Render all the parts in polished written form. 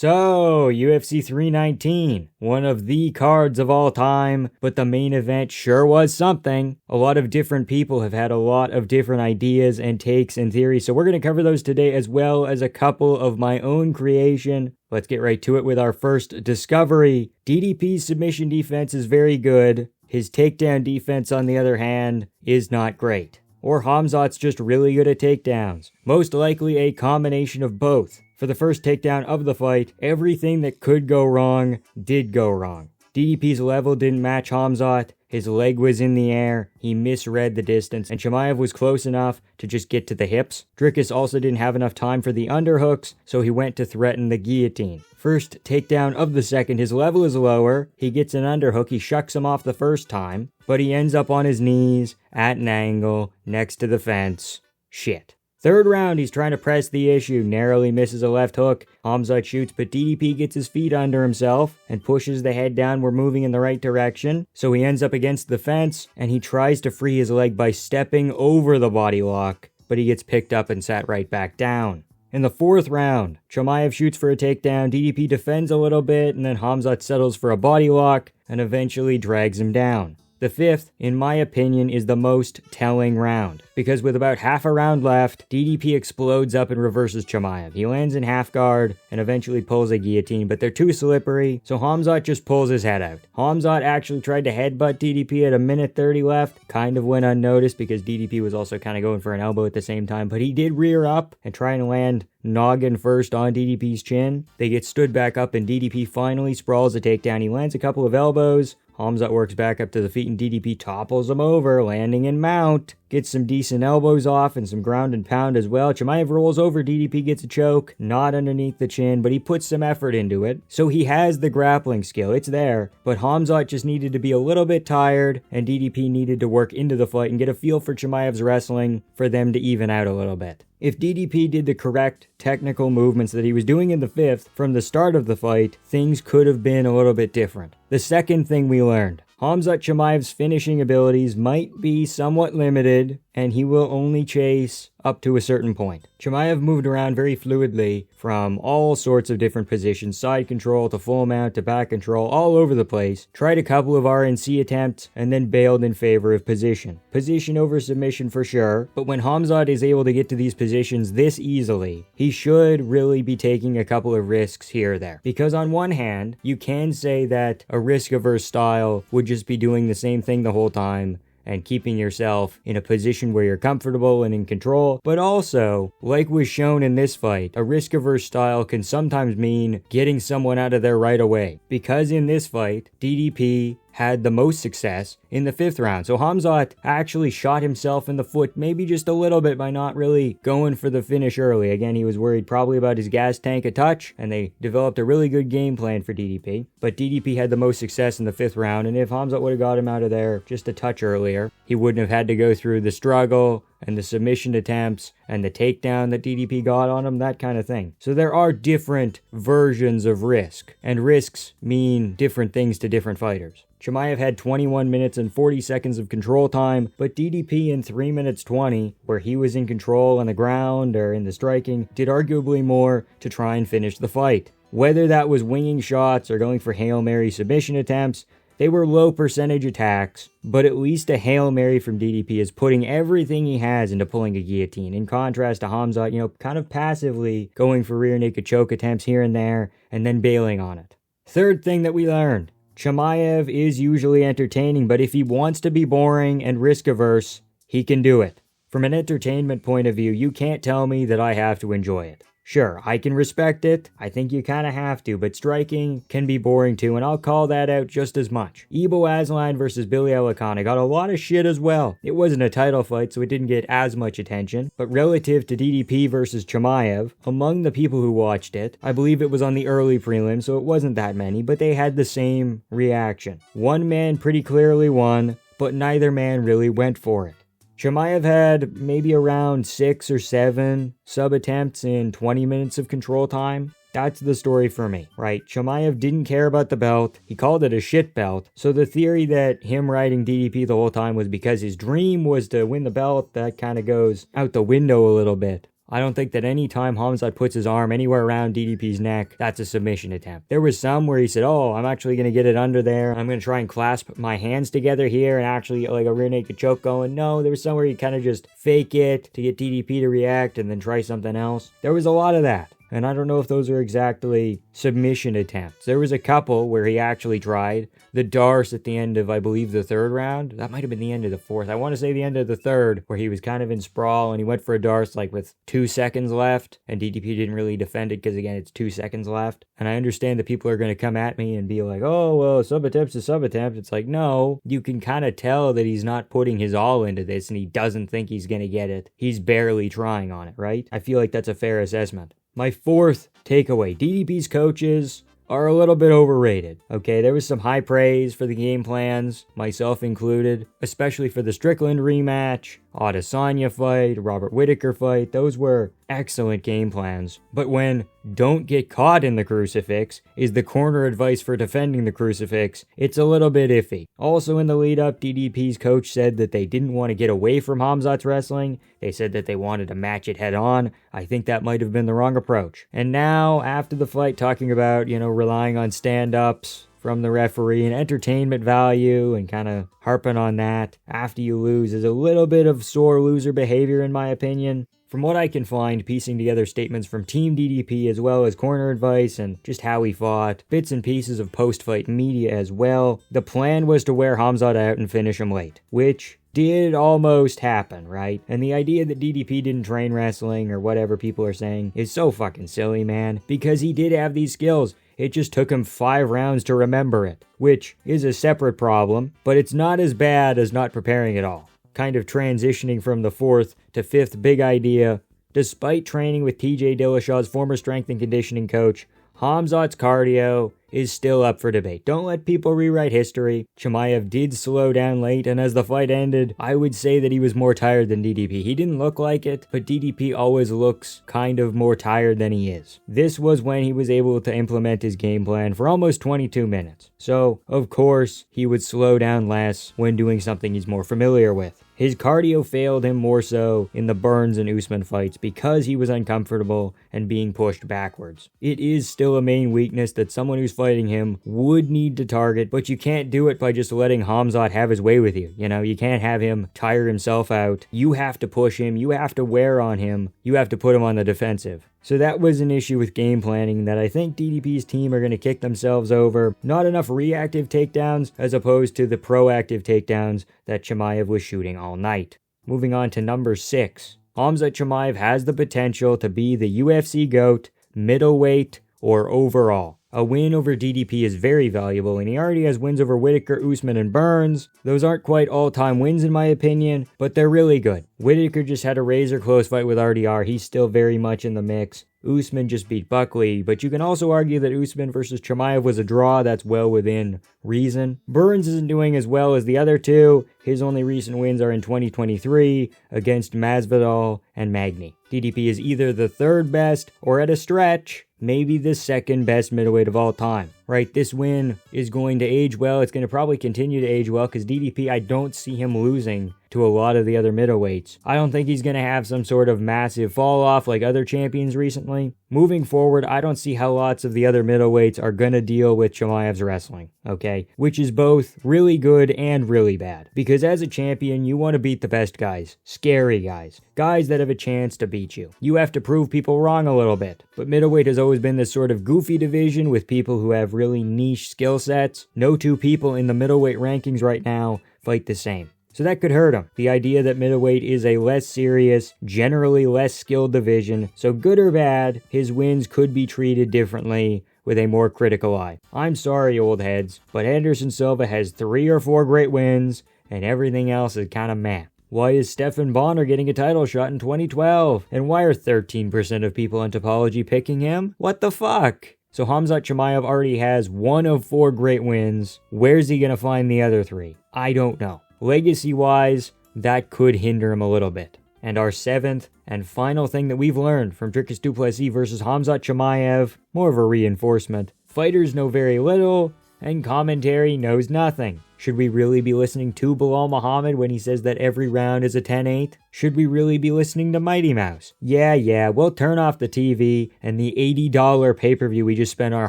So, UFC 319, one of the cards of all time, but the main event sure was something. A lot of different people have had a lot of different ideas and takes and theories, so we're going to cover those today as well as a couple of my own creation. Let's get right to it with our first discovery. DDP's submission defense is very good. His takedown defense, on the other hand, is not great. Or Khamzat's just really good at takedowns. Most likely a combination of both. For the first takedown of the fight, everything that could go wrong did go wrong. DDP's level didn't match Khamzat, his leg was in the air, he misread the distance, and Chimaev was close enough to just get to the hips. Dricus also didn't have enough time for the underhooks, so he went to threaten the guillotine. First takedown of the second, his level is lower, he gets an underhook, he shucks him off the first time, but he ends up on his knees, at an angle, next to the fence. Shit. Third round, he's trying to press the issue, narrowly misses a left hook. Khamzat shoots, but DDP gets his feet under himself and pushes the head down. We're moving in the right direction. So he ends up against the fence, and he tries to free his leg by stepping over the body lock, but he gets picked up and sat right back down. In the fourth round, Chimaev shoots for a takedown, DDP defends a little bit, and then Khamzat settles for a body lock and eventually drags him down. The fifth, in my opinion, is the most telling round, because with about half a round left, DDP explodes up and reverses Chimaev. He lands in half guard and eventually pulls a guillotine, but they're too slippery, so Khamzat just pulls his head out. Khamzat actually tried to headbutt DDP at a minute 30 left, kind of went unnoticed because DDP was also kind of going for an elbow at the same time, but he did rear up and try and land noggin first on DDP's chin. They get stood back up and DDP finally sprawls a takedown. He lands a couple of elbows. Khamzat works back up to the feet and DDP topples him over, landing in mount. Gets some decent elbows off and some ground and pound as well. Chimaev rolls over, DDP gets a choke, not underneath the chin, but he puts some effort into it. So he has the grappling skill, it's there, but Khamzat just needed to be a little bit tired and DDP needed to work into the fight and get a feel for Chimaev's wrestling for them to even out a little bit. If DDP did the correct technical movements that he was doing in the fifth from the start of the fight, things could have been a little bit different. The second thing we learned, Khamzat Chimaev's finishing abilities might be somewhat limited, and he will only chase up to a certain point. Chimaev moved around very fluidly from all sorts of different positions, side control to full mount to back control, all over the place. Tried a couple of RNC attempts, and then bailed in favor of position. Position over submission for sure, but when Khamzat is able to get to these positions this easily, he should really be taking a couple of risks here or there. Because on one hand, you can say that a risk-averse style would just be doing the same thing the whole time, and keeping yourself in a position where you're comfortable and in control. But also, like was shown in this fight, a risk-averse style can sometimes mean getting someone out of there right away. Because in this fight, DDP had the most success in the fifth round. So Khamzat actually shot himself in the foot maybe just a little bit by not really going for the finish early. Again, he was worried probably about his gas tank a touch, and they developed a really good game plan for DDP. But DDP had the most success in the fifth round, and if Khamzat would have got him out of there just a touch earlier, he wouldn't have had to go through the struggle and the submission attempts and the takedown that DDP got on him, that kind of thing. So there are different versions of risk, and risks mean different things to different fighters. Chimaev had 21 minutes and 40 seconds of control time, but DDP in 3 minutes 20, where he was in control on the ground or in the striking, did arguably more to try and finish the fight. Whether that was winging shots or going for Hail Mary submission attempts, they were low percentage attacks, but at least a Hail Mary from DDP is putting everything he has into pulling a guillotine, in contrast to Khamzat, kind of passively going for rear naked choke attempts here and there, and then bailing on it. Third thing that we learned, Chimaev is usually entertaining, but if he wants to be boring and risk-averse, he can do it. From an entertainment point of view, you can't tell me that I have to enjoy it. Sure, I can respect it, I think you kinda have to, but striking can be boring too, and I'll call that out just as much. Ibo Aslan versus Billy Alicante got a lot of shit as well. It wasn't a title fight, so it didn't get as much attention, but relative to DDP versus Chimaev, among the people who watched it, I believe it was on the early prelim, so it wasn't that many, but they had the same reaction. One man pretty clearly won, but neither man really went for it. Chimaev had maybe around 6 or 7 sub-attempts in 20 minutes of control time. That's the story for me, right? Chimaev didn't care about the belt. He called it a shit belt. So the theory that him riding DDP the whole time was because his dream was to win the belt, that kind of goes out the window a little bit. I don't think that any time Khamzat puts his arm anywhere around DDP's neck, that's a submission attempt. There was some where he said, oh, I'm actually going to get it under there. I'm going to try and clasp my hands together here and actually like a rear naked choke going. No, there was some where he kind of just fake it to get DDP to react and then try something else. There was a lot of that. And I don't know if those are exactly submission attempts. There was a couple where he actually tried. The Darce at the end of, I believe, the third round. That might have been the end of the fourth. I want to say the end of the third, where he was kind of in sprawl and he went for a Darce like with 2 seconds left. And DDP didn't really defend it because, again, it's 2 seconds left. And I understand that people are going to come at me and be like, oh, well, sub-attempt's a sub-attempt. It's like, no, you can kind of tell that he's not putting his all into this and he doesn't think he's going to get it. He's barely trying on it, right? I feel like that's a fair assessment. My fourth takeaway, DDP's coaches are a little bit overrated. Okay, there was some high praise for the game plans, myself included, especially for the Strickland rematch, Adesanya fight, Robert Whittaker fight. Those were excellent game plans. But when don't get caught in the crucifix is the corner advice for defending the crucifix, it's a little bit iffy. Also in the lead up, DDP's coach said that they didn't want to get away from Khamzat's wrestling. They said that they wanted to match it head on. I think that might have been the wrong approach. And now, after the fight, talking about, relying on stand-ups from the referee and entertainment value and kind of harping on that after you lose is a little bit of sore loser behavior in my opinion. From what I can find, piecing together statements from Team DDP as well as corner advice and just how he fought, bits and pieces of post-fight media as well, the plan was to wear Khamzat out and finish him late, which did almost happen, right? And the idea that DDP didn't train wrestling or whatever people are saying is so fucking silly, man, because he did have these skills. It just took him 5 rounds to remember it, which is a separate problem, but it's not as bad as not preparing at all. Kind of transitioning from the 4th to 5th big idea, despite training with TJ Dillashaw's former strength and conditioning coach, Khamzat's cardio is still up for debate. Don't let people rewrite history. Chimaev did slow down late, and as the fight ended, I would say that he was more tired than DDP. He didn't look like it, but DDP always looks kind of more tired than he is. This was when he was able to implement his game plan for almost 22 minutes. So, of course, he would slow down less when doing something he's more familiar with. His cardio failed him more so in the Burns and Usman fights because he was uncomfortable and being pushed backwards. It is still a main weakness that someone who's fighting him would need to target, but you can't do it by just letting Khamzat have his way with you. You can't have him tire himself out. You have to push him. You have to wear on him. You have to put him on the defensive. So that was an issue with game planning that I think DDP's team are going to kick themselves over. Not enough reactive takedowns as opposed to the proactive takedowns that Chimaev was shooting all night. Moving on to number 6. Khamzat Chimaev has the potential to be the UFC GOAT, middleweight, or overall. A win over DDP is very valuable, and he already has wins over Whittaker, Usman, and Burns. Those aren't quite all-time wins in my opinion, but they're really good. Whittaker just had a razor-close fight with RDR. He's still very much in the mix. Usman just beat Buckley, but you can also argue that Usman versus Chimaev was a draw that's well within reason. Burns isn't doing as well as the other two. His only recent wins are in 2023 against Masvidal and Magny. DDP is either the 3rd best or at a stretch, maybe the 2nd best middleweight of all time. Right, this win is going to age well. It's going to probably continue to age well because DDP, I don't see him losing to a lot of the other middleweights. I don't think he's going to have some sort of massive fall off like other champions recently. Moving forward, I don't see how lots of the other middleweights are going to deal with Chimaev's wrestling, okay? Which is both really good and really bad. Because as a champion, you want to beat the best guys. Scary guys. Guys that have a chance to beat you. You have to prove people wrong a little bit. But middleweight has always been this sort of goofy division with people who have really niche skill sets. No two people in the middleweight rankings right now fight the same. So that could hurt him. The idea that middleweight is a less serious, generally less skilled division, so good or bad, his wins could be treated differently with a more critical eye. I'm sorry, old heads, but Anderson Silva has 3 or 4 great wins, and everything else is kind of meh. Why is Stephan Bonner getting a title shot in 2012? And why are 13% of people in Topology picking him? What the fuck? So Khamzat Chimaev already has 1 of 4 great wins. Where's he going to find the other 3? I don't know. Legacy-wise, that could hinder him a little bit. And our 7th and final thing that we've learned from Dricus Du Plessis versus Khamzat Chimaev, more of a reinforcement. Fighters know very little, and commentary knows nothing. Should we really be listening to Bilal Muhammad when he says that every round is a 10-8? Should we really be listening to Mighty Mouse? Yeah, we'll turn off the TV and the $80 pay-per-view we just spent our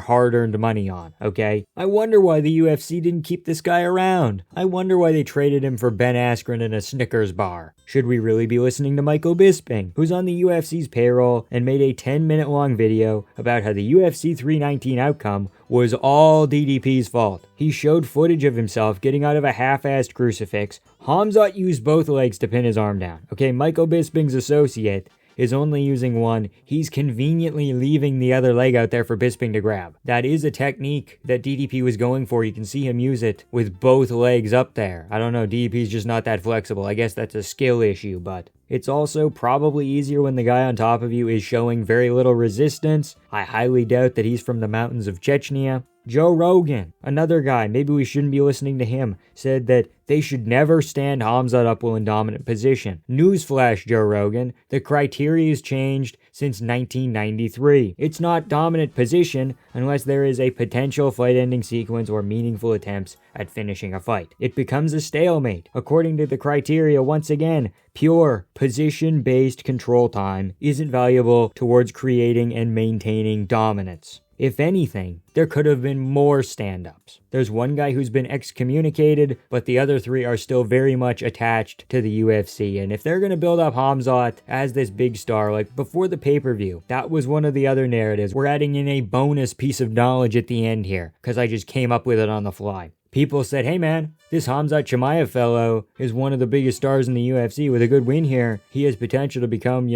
hard-earned money on, okay? I wonder why the UFC didn't keep this guy around. I wonder why they traded him for Ben Askren in a Snickers bar. Should we really be listening to Michael Bisping, who's on the UFC's payroll and made a 10-minute long video about how the UFC 319 outcome was all DDP's fault? He showed footage of himself getting out of a half-assed crucifix. Khamzat used both legs to pin his arm down. Okay, Michael Bisping's associate is only using one. He's conveniently leaving the other leg out there for Bisping to grab. That is a technique that DDP was going for. You can see him use it with both legs up there. I don't know, DDP's just not that flexible. I guess that's a skill issue, but it's also probably easier when the guy on top of you is showing very little resistance. I highly doubt that he's from the mountains of Chechnya. Joe Rogan, another guy, maybe we shouldn't be listening to him, said that they should never stand Khamzat up while in dominant position. Newsflash, Joe Rogan, the criteria has changed since 1993. It's not dominant position unless there is a potential fight-ending sequence or meaningful attempts at finishing a fight. It becomes a stalemate. According to the criteria, once again, pure position-based control time isn't valuable towards creating and maintaining dominance. If anything, there could have been more stand-ups. There's one guy who's been excommunicated, but the other three are still very much attached to the UFC. And if they're going to build up Khamzat as this big star, like before the pay-per-view, that was one of the other narratives. We're adding in a bonus piece of knowledge at the end here, because I just came up with it on the fly. People said, hey man, this Khamzat Chimaev fellow is one of the biggest stars in the UFC. With a good win here, he has potential to become,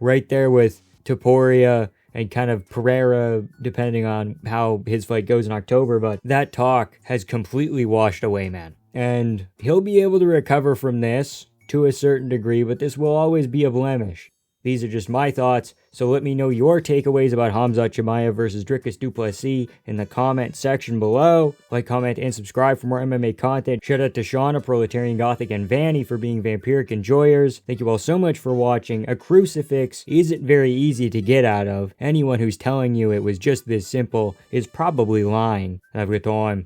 right there with Topuria and kind of Pereira, depending on how his fight goes in October. But that talk has completely washed away, man. And he'll be able to recover from this to a certain degree, but this will always be a blemish. These are just my thoughts, so let me know your takeaways about Khamzat Chimaev versus Dricus Du Plessis in the comment section below. Like, comment, and subscribe for more MMA content. Shout out to Shauna, Proletarian Gothic, and Vanny for being vampiric enjoyers. Thank you all so much for watching. A crucifix isn't very easy to get out of. Anyone who's telling you it was just this simple is probably lying. Have a good time.